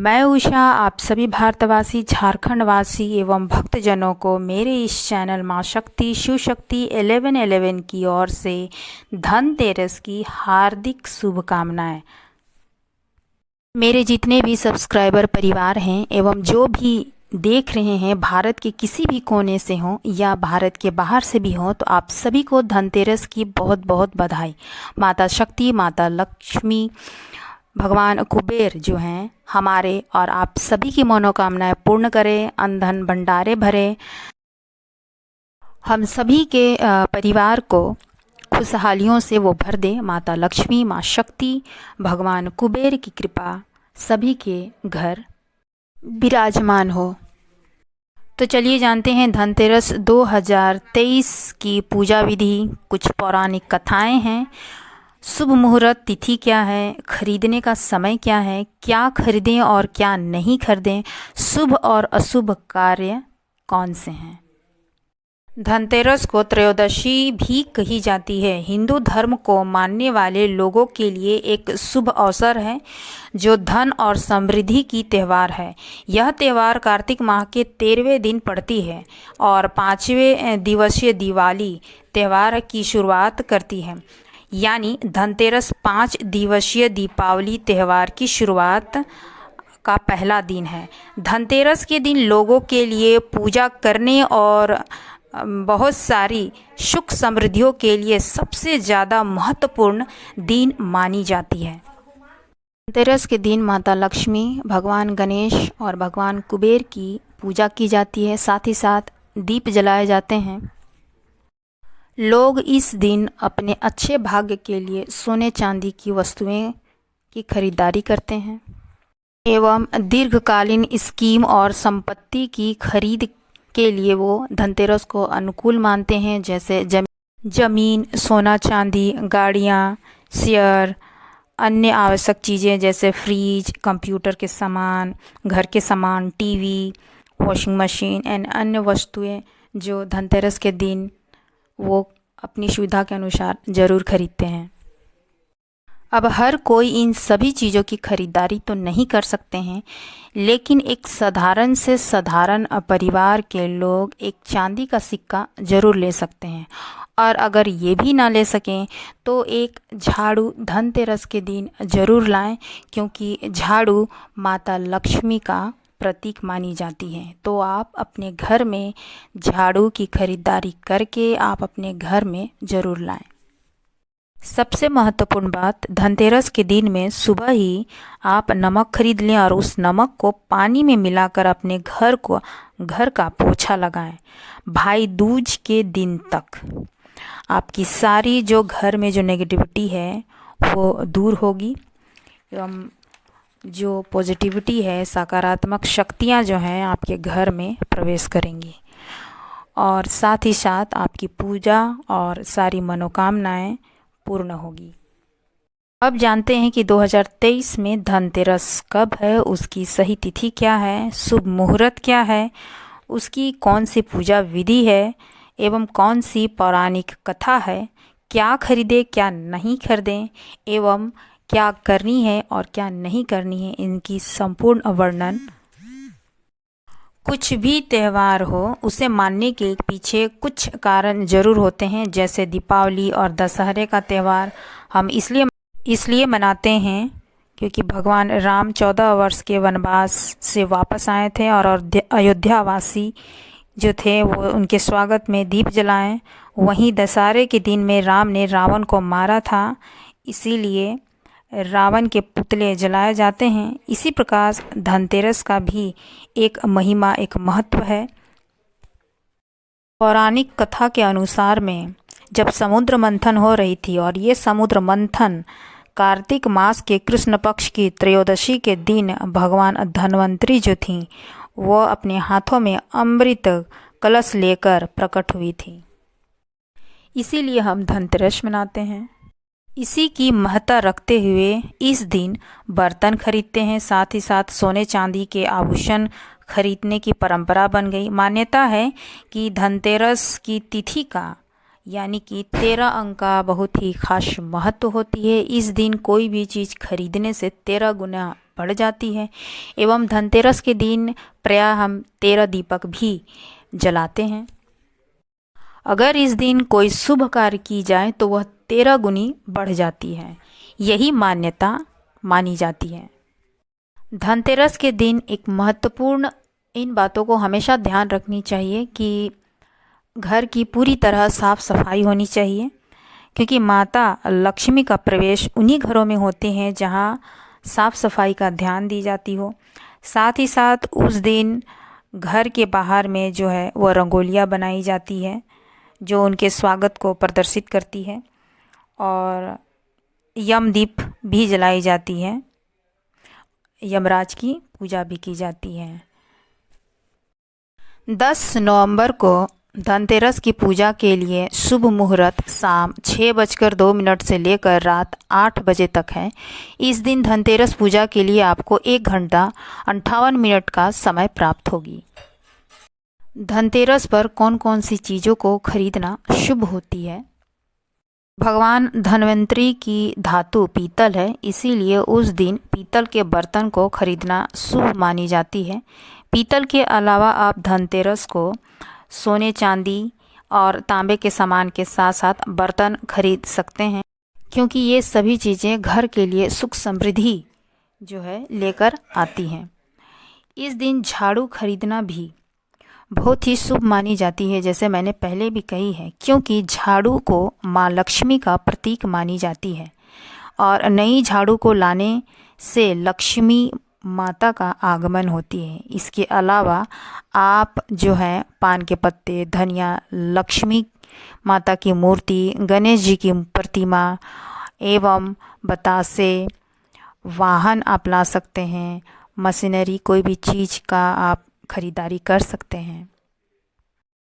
मैं उषा आप सभी भारतवासी, झारखंडवासी एवं भक्तजनों को मेरे इस चैनल माँ शक्ति शिव शक्ति 1111 की ओर से धनतेरस की हार्दिक शुभकामनाएं। मेरे जितने भी सब्सक्राइबर परिवार हैं एवं जो भी देख रहे हैं भारत के किसी भी कोने से हों या भारत के बाहर से भी हों, तो आप सभी को धनतेरस की बहुत बहुत बधाई। माता शक्ति, माता लक्ष्मी, भगवान कुबेर जो हैं हमारे और आप सभी की मनोकामनाएं पूर्ण करें, अन्न धन भंडारे भरे, हम सभी के परिवार को खुशहालियों से वो भर दे। माता लक्ष्मी, माँ शक्ति, भगवान कुबेर की कृपा सभी के घर विराजमान हो। तो चलिए जानते हैं धनतेरस 2023 की पूजा विधि, कुछ पौराणिक कथाएं हैं, शुभ मुहूर्त तिथि क्या है, खरीदने का समय क्या है, क्या खरीदें और क्या नहीं खरीदें, शुभ और अशुभ कार्य कौन से हैं। धनतेरस को त्रयोदशी भी कही जाती है। हिंदू धर्म को मानने वाले लोगों के लिए एक शुभ अवसर है जो धन और समृद्धि की त्यौहार है। यह त्यौहार कार्तिक माह के 13वें दिन पड़ती है और 5वें दिवसीय दिवाली त्यौहार की शुरुआत करती है। यानी धनतेरस 5 दिवसीय दीपावली त्यौहार की शुरुआत का पहला दिन है। धनतेरस के दिन लोगों के लिए पूजा करने और बहुत सारी सुख समृद्धियों के लिए सबसे ज़्यादा महत्वपूर्ण दिन मानी जाती है। धनतेरस के दिन माता लक्ष्मी, भगवान गणेश और भगवान कुबेर की पूजा की जाती है। साथ ही साथ दीप जलाए जाते हैं। लोग इस दिन अपने अच्छे भाग्य के लिए सोने चांदी की वस्तुएं की खरीदारी करते हैं एवं दीर्घकालीन स्कीम और संपत्ति की खरीद के लिए वो धनतेरस को अनुकूल मानते हैं, जैसे जमीन, सोना चांदी, गाड़ियाँ, शेयर, अन्य आवश्यक चीज़ें जैसे फ्रिज, कंप्यूटर के सामान, घर के सामान, टीवी, वॉशिंग मशीन एंड अन्य वस्तुएं जो धनतेरस के दिन वो अपनी सुविधा के अनुसार ज़रूर खरीदते हैं। अब हर कोई इन सभी चीज़ों की खरीदारी तो नहीं कर सकते हैं, लेकिन एक साधारण से साधारण परिवार के लोग एक चांदी का सिक्का ज़रूर ले सकते हैं। और अगर ये भी ना ले सकें तो एक झाड़ू धनतेरस के दिन ज़रूर लाएं, क्योंकि झाड़ू माता लक्ष्मी का प्रतीक मानी जाती है। तो आप अपने घर में झाड़ू की खरीदारी करके आप अपने घर में ज़रूर लाएं। सबसे महत्वपूर्ण बात, धनतेरस के दिन में सुबह ही आप नमक खरीद लें और उस नमक को पानी में मिलाकर अपने घर का पोछा लगाएं। भाई दूज के दिन तक आपकी सारी जो घर में जो नेगेटिविटी है वो दूर होगी एवं जो पॉजिटिविटी है, सकारात्मक शक्तियाँ जो हैं आपके घर में प्रवेश करेंगी और साथ ही साथ आपकी पूजा और सारी मनोकामनाएं पूर्ण होगी। अब जानते हैं कि 2023 में धनतेरस कब है, उसकी सही तिथि क्या है, शुभ मुहूर्त क्या है, उसकी कौन सी पूजा विधि है एवं कौन सी पौराणिक कथा है, क्या खरीदें क्या नहीं खरीदें एवं क्या करनी है और क्या नहीं करनी है, इनकी संपूर्ण वर्णन। कुछ भी त्यौहार हो उसे मानने के पीछे कुछ कारण ज़रूर होते हैं। जैसे दीपावली और दशहरे का त्यौहार हम इसलिए मनाते हैं क्योंकि भगवान राम 14 वर्ष के वनवास से वापस आए थे और अयोध्यावासी जो थे वो उनके स्वागत में दीप जलाएं। वहीं दशहरे के दिन में राम ने रावण को मारा था, इसीलिए रावण के पुतले जलाए जाते हैं। इसी प्रकार धनतेरस का भी एक महिमा, एक महत्व है। पौराणिक कथा के अनुसार में जब समुद्र मंथन हो रही थी और ये समुद्र मंथन कार्तिक मास के कृष्ण पक्ष की त्रयोदशी के दिन भगवान धन्वंतरी जो थी वो अपने हाथों में अमृत कलश लेकर प्रकट हुई थी, इसीलिए हम धनतेरस मनाते हैं। इसी की महत्ता रखते हुए इस दिन बर्तन खरीदते हैं, साथ ही साथ सोने चांदी के आभूषण खरीदने की परंपरा बन गई। मान्यता है कि धनतेरस की तिथि का यानी कि 13 अंक का बहुत ही खास महत्व होती है। इस दिन कोई भी चीज़ खरीदने से 13 गुना बढ़ जाती है। एवं धनतेरस के दिन प्रायः हम 13 दीपक भी जलाते हैं। अगर इस दिन कोई शुभ कार्य की जाए तो वह 13 गुनी बढ़ जाती है, यही मान्यता मानी जाती है। धनतेरस के दिन एक महत्वपूर्ण इन बातों को हमेशा ध्यान रखनी चाहिए कि घर की पूरी तरह साफ सफाई होनी चाहिए, क्योंकि माता लक्ष्मी का प्रवेश उन्हीं घरों में होते हैं जहाँ साफ सफाई का ध्यान दी जाती हो। साथ ही साथ उस दिन घर के बाहर में जो है वो रंगोलियाँ बनाई जाती है जो उनके स्वागत को प्रदर्शित करती है, और यमदीप भी जलाई जाती है, यमराज की पूजा भी की जाती है। 10 नवंबर को धनतेरस की पूजा के लिए शुभ मुहूर्त शाम 6:02 से लेकर रात 8 बजे तक है। इस दिन धनतेरस पूजा के लिए आपको 1 घंटा 58 मिनट का समय प्राप्त होगी। धनतेरस पर कौन कौन सी चीज़ों को खरीदना शुभ होती है? भगवान धन्वंतरी की धातु पीतल है, इसीलिए उस दिन पीतल के बर्तन को खरीदना शुभ मानी जाती है। पीतल के अलावा आप धनतेरस को सोने चांदी और तांबे के सामान के साथ साथ बर्तन खरीद सकते हैं, क्योंकि ये सभी चीज़ें घर के लिए सुख समृद्धि जो है लेकर आती हैं। इस दिन झाड़ू खरीदना भी बहुत ही शुभ मानी जाती है, जैसे मैंने पहले भी कही है, क्योंकि झाड़ू को माँ लक्ष्मी का प्रतीक मानी जाती है और नई झाड़ू को लाने से लक्ष्मी माता का आगमन होती है। इसके अलावा आप जो है पान के पत्ते, धनिया, लक्ष्मी माता की मूर्ति, गणेश जी की प्रतिमा एवं बतासे, वाहन आप ला सकते हैं, मशीनरी कोई भी चीज़ का आप खरीदारी कर सकते हैं।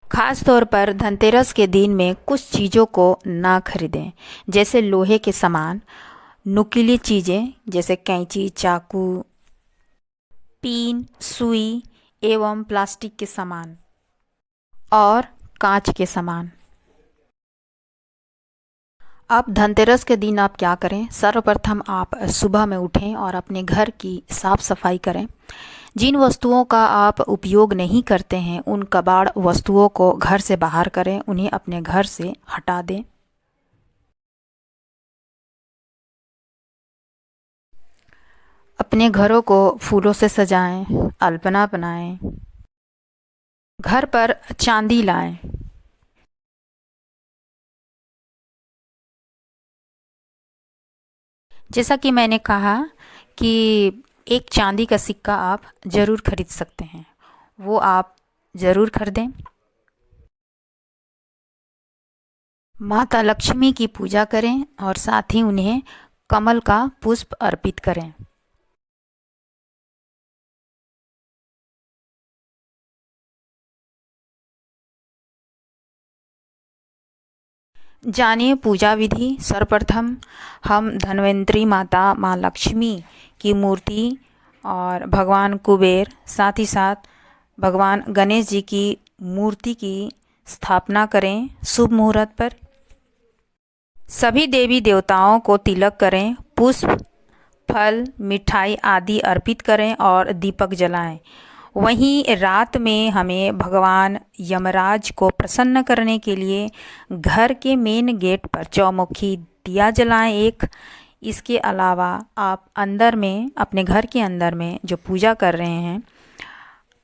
खास तौर पर धनतेरस के दिन में कुछ चीज़ों को ना खरीदें, जैसे लोहे के सामान, नुकीली चीज़ें जैसे कैंची, चाकू, पिन, सुई एवं प्लास्टिक के सामान और कांच के सामान। अब धनतेरस के दिन आप क्या करें? सर्वप्रथम आप सुबह में उठें और अपने घर की साफ सफाई करें। जिन वस्तुओं का आप उपयोग नहीं करते हैं उन कबाड़ वस्तुओं को घर से बाहर करें, उन्हें अपने घर से हटा दें। अपने घरों को फूलों से सजाएं, अल्पना बनाएं, घर पर चांदी लाएं। जैसा कि मैंने कहा कि एक चांदी का सिक्का आप ज़रूर खरीद सकते हैं, वो आप ज़रूर खरीदें। माता लक्ष्मी की पूजा करें और साथ ही उन्हें कमल का पुष्प अर्पित करें। जानिए पूजा विधि। सर्वप्रथम हम धन्वंतरी माता माँ लक्ष्मी की मूर्ति और भगवान कुबेर, साथ ही साथ भगवान गणेश जी की मूर्ति की स्थापना करें शुभ मुहूर्त पर। सभी देवी देवताओं को तिलक करें, पुष्प, फल, मिठाई आदि अर्पित करें और दीपक जलाएं। वहीं रात में हमें भगवान यमराज को प्रसन्न करने के लिए घर के मेन गेट पर चौमुखी दिया जलाएं एक। इसके अलावा आप अंदर में, अपने घर के अंदर में जो पूजा कर रहे हैं,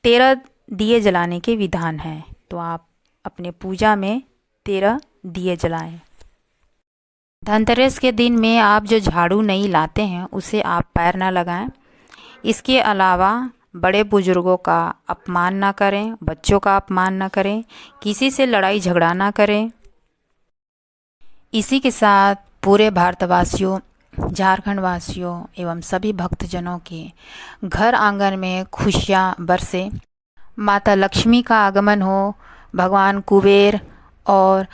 13 दिए जलाने के विधान हैं, तो आप अपने पूजा में 13 दिए जलाएं। धनतेरस के दिन में आप जो झाड़ू नहीं लाते हैं उसे आप पैर ना लगाएं। इसके अलावा बड़े बुजुर्गों का अपमान ना करें, बच्चों का अपमान ना करें, किसी से लड़ाई झगड़ा ना करें। इसी के साथ पूरे भारतवासियों, झारखंड वासियों एवं सभी भक्तजनों के घर आंगन में खुशियाँ बरसे, माता लक्ष्मी का आगमन हो, भगवान कुबेर और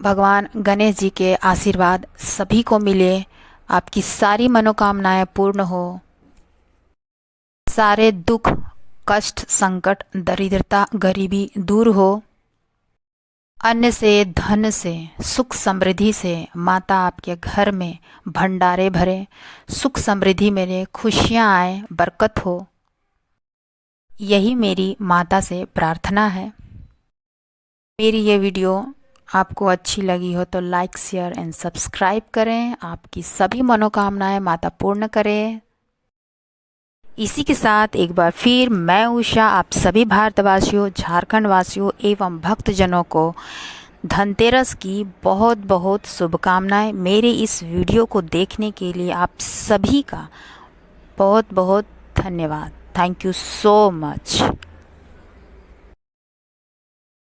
भगवान गणेश जी के आशीर्वाद सभी को मिले, आपकी सारी मनोकामनाएं पूर्ण हो, सारे दुख, कष्ट, संकट, दरिद्रता, गरीबी दूर हो। अन्न से, धन से, सुख समृद्धि से माता आपके घर में भंडारे भरे, सुख समृद्धि मेरे, खुशियाँ आए, बरकत हो, यही मेरी माता से प्रार्थना है। मेरी ये वीडियो आपको अच्छी लगी हो तो लाइक, शेयर एंड सब्सक्राइब करें। आपकी सभी मनोकामनाएं माता पूर्ण करें। इसी के साथ एक बार फिर मैं उषा आप सभी भारतवासियों, झारखंड वासियों एवं भक्तजनों को धनतेरस की बहुत बहुत शुभकामनाएं। मेरे इस वीडियो को देखने के लिए आप सभी का बहुत बहुत धन्यवाद। Thank you so much.